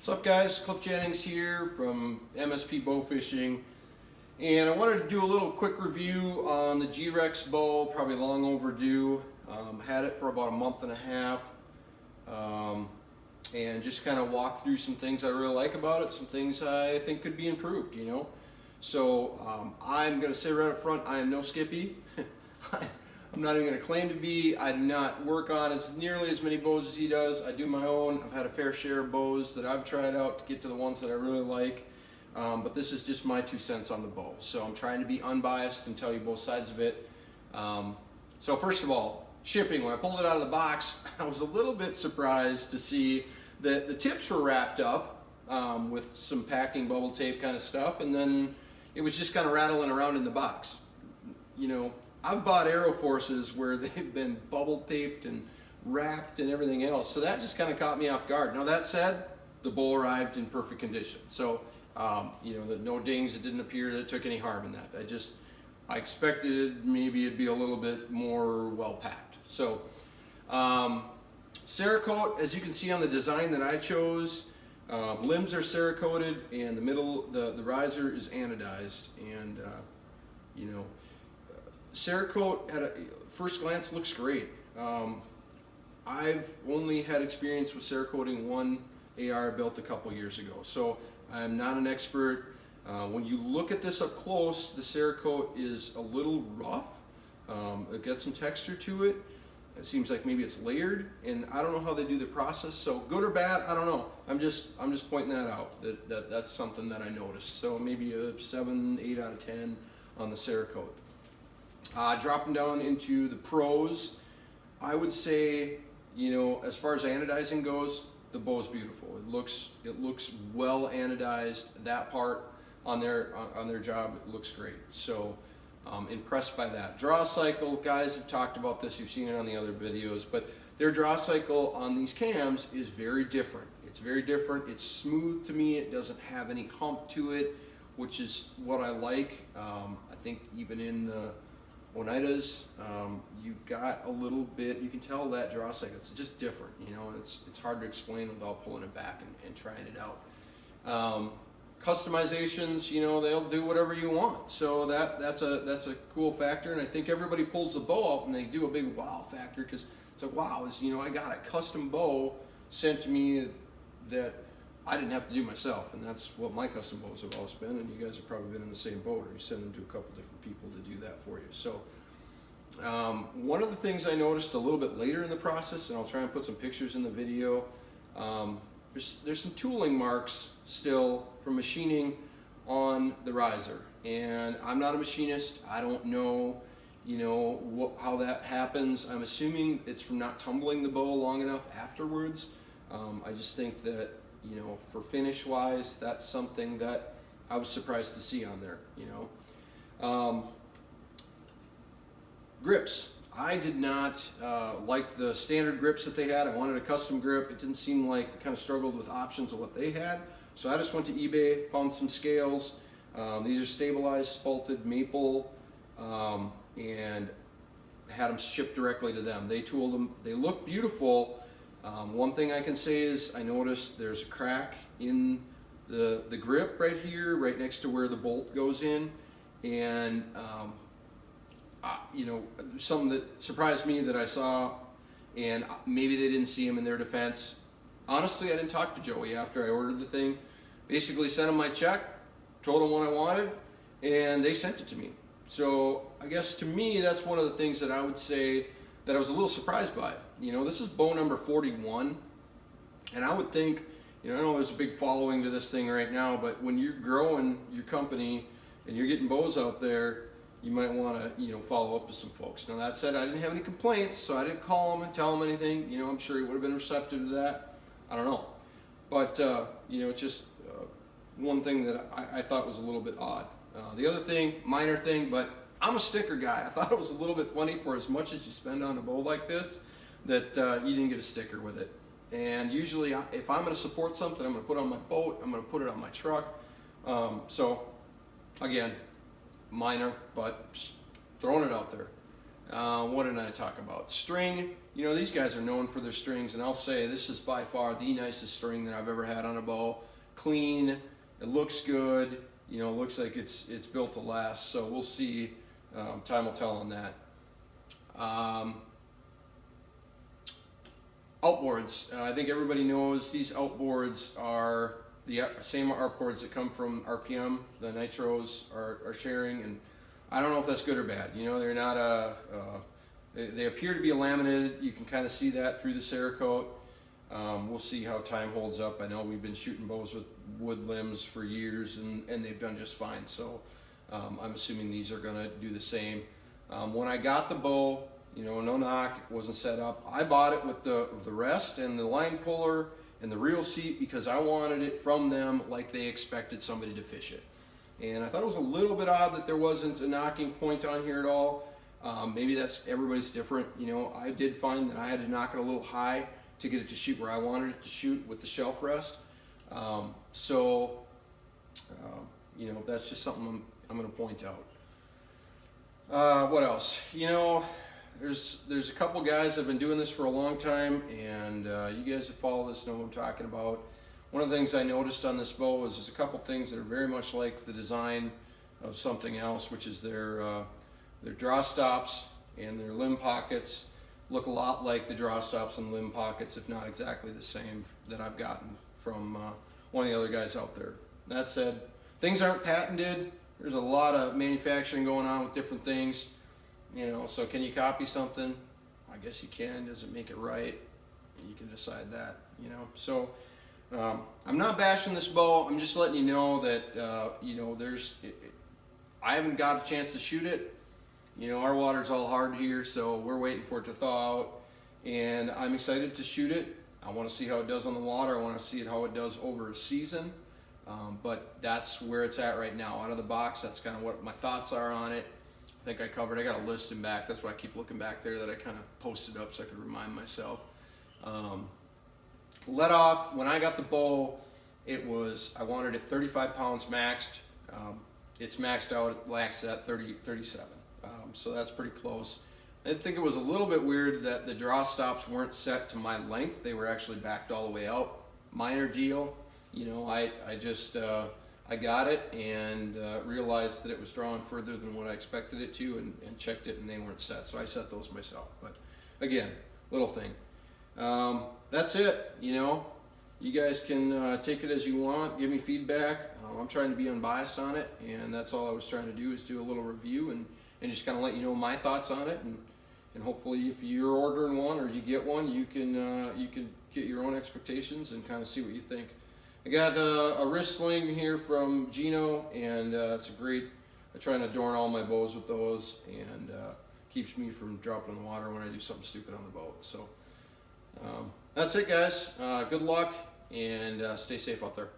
What's up, guys? Cliff Jennings here from MSP Bowfishing, and I wanted to do a little quick review on the G-Rex bow. Probably long overdue. Had it for about a month and a half, and just kind of walk through some things I really like about it, some things I think could be improved. So I'm going to say right up front, I am no Skippy. I'm not even going to claim to be. I do not work on as nearly as many bows as he does. I do my own. I've had a fair share of bows that I've tried out to get to the ones that I really like. But this is just my 2 cents on the bow. So I'm trying to be unbiased and tell you both sides of it. So first of all, shipping. When I pulled it out of the box, I was a little bit surprised to see that the tips were wrapped up with some packing bubble tape kind of stuff. And then it was just kind of rattling around in the box. I've bought Aero Forces where they've been bubble taped and wrapped and everything else, so that just kind of caught me off guard. Now that said, the bow arrived in perfect condition, so no dings. It didn't appear that it took any harm in that. I expected maybe it'd be a little bit more well packed. So Cerakote, as you can see on the design that I chose, limbs are Cerakoted, and the middle, the riser is anodized, and Cerakote at a first glance looks great. I've only had experience with Cerakoting one AR built a couple years ago, so I'm not an expert. When you look at this up close, the Cerakote is a little rough. It got some texture to it. It seems like maybe it's layered, and I don't know how they do the process. So good or bad, I don't know. I'm just pointing that out. That's something that I noticed. So maybe a 7, 8 out of 10 on the Cerakote. Dropping down into the pros, I would say, as far as anodizing goes, the bow is beautiful. It looks well anodized. That part on their job, it looks great. So impressed by that. Draw cycle, guys have talked about this. You've seen it on the other videos, but their draw cycle on these cams is very different. It's very different. It's smooth to me. It doesn't have any hump to it, which is what I like. I think even in the Oneidas, you got a little bit, you can tell that draw cycle, it's just different, it's hard to explain without pulling it back and trying it out. Customizations, they'll do whatever you want, so that's a cool factor, and I think everybody pulls the bow out and they do a big wow factor, because it's like, wow, I got a custom bow sent to me that I didn't have to do myself, and that's what my custom bows have always been, and you guys have probably been in the same boat, or you send them to a couple different people to do that for you. So one of the things I noticed a little bit later in the process, and I'll try and put some pictures in the video, there's some tooling marks still from machining on the riser, and I'm not a machinist. I don't know how that happens. I'm assuming it's from not tumbling the bow long enough afterwards. I just think that for finish wise, that's something that I was surprised to see on there. Grips. I did not like the standard grips that they had. I wanted a custom grip. It didn't seem like I kind of struggled with options of what they had. So I just went to eBay, found some scales. These are stabilized, spalted maple, and had them shipped directly to them. They tooled them. They look beautiful. One thing I can say is I noticed there's a crack in the grip right here, right next to where the bolt goes in, and something that surprised me that I saw, and maybe they didn't see him in their defense. Honestly, I didn't talk to Joey after I ordered the thing. Basically sent him my check, told him what I wanted, and they sent it to me. So I guess to me, that's one of the things that I would say that I was a little surprised by. This is bow number 41, and I would think, I know there's a big following to this thing right now, but when you're growing your company and you're getting bows out there, you might want to, follow up with some folks. Now that said, I didn't have any complaints, so I didn't call him and tell him anything. I'm sure he would have been receptive to that. I don't know, but it's just one thing that I thought was a little bit odd. The other thing, minor thing, but I'm a sticker guy. I thought it was a little bit funny, for as much as you spend on a bow like this, that you didn't get a sticker with it. And usually, if I'm going to support something, I'm going to put it on my boat, I'm going to put it on my truck. So again, minor, but just throwing it out there. What did I talk about? String. You know, these guys are known for their strings, and I'll say this is by far the nicest string that I've ever had on a bow. Clean, it looks good, you know, it looks like it's built to last, so we'll see. Time will tell on that. Outboards. I think everybody knows these outboards are the same outboards that come from RPM. The nitros are sharing, and I don't know if that's good or bad. You know, they're not they appear to be laminated. You can kind of see that through the Cerakote. We'll see how time holds up. I know we've been shooting bows with wood limbs for years, and they've done just fine. So I'm assuming these are gonna do the same. When I got the bow, you know, no knock, it wasn't set up. I bought it with the rest and the line puller and the reel seat because I wanted it from them like they expected somebody to fish it. And I thought it was a little bit odd that there wasn't a knocking point on here at all. Maybe that's everybody's different. You know, I did find that I had to knock it a little high to get it to shoot where I wanted it to shoot with the shelf rest. You know, that's just something I'm going to point out. What else? You know, there's a couple guys that have been doing this for a long time, and you guys that follow this know what I'm talking about. One of the things I noticed on this bow is there's a couple things that are very much like the design of something else, which is their draw stops and their limb pockets look a lot like the draw stops and limb pockets, if not exactly the same, that I've gotten from one of the other guys out there. That said, things aren't patented. There's a lot of manufacturing going on with different things, you know, so can you copy something? I guess you can. Does it make it right? You can decide that, you know. So I'm not bashing this bow. I'm just letting you know that, you know, I haven't got a chance to shoot it. You know, our water's all hard here, so we're waiting for it to thaw out, and I'm excited to shoot it. I want to see how it does on the water. I want to see how it does over a season, but that's where it's at right now. Out of the box, that's kind of what my thoughts are on it. I think I got a list in back. That's why I keep looking back there that I kind of posted up so I could remind myself. Let off, when I got the bow, I wanted it 35 pounds maxed. It's maxed out, it laxed at 37. So that's pretty close. I think it was a little bit weird that the draw stops weren't set to my length. They were actually backed all the way out. Minor deal. You know, I got it and realized that it was drawing further than what I expected it to, and checked it and they weren't set. So I set those myself. But again, little thing. That's it. You know, you guys can take it as you want. Give me feedback. I'm trying to be unbiased on it, and that's all I was trying to do, is do a little review and just kind of let you know my thoughts on it, and hopefully if you're ordering one or you get one, you can get your own expectations and kind of see what you think. I got a wrist sling here from Gino, and it's a great. I try and adorn all my bows with those, and keeps me from dropping in the water when I do something stupid on the boat. So that's it, guys. Good luck, and stay safe out there.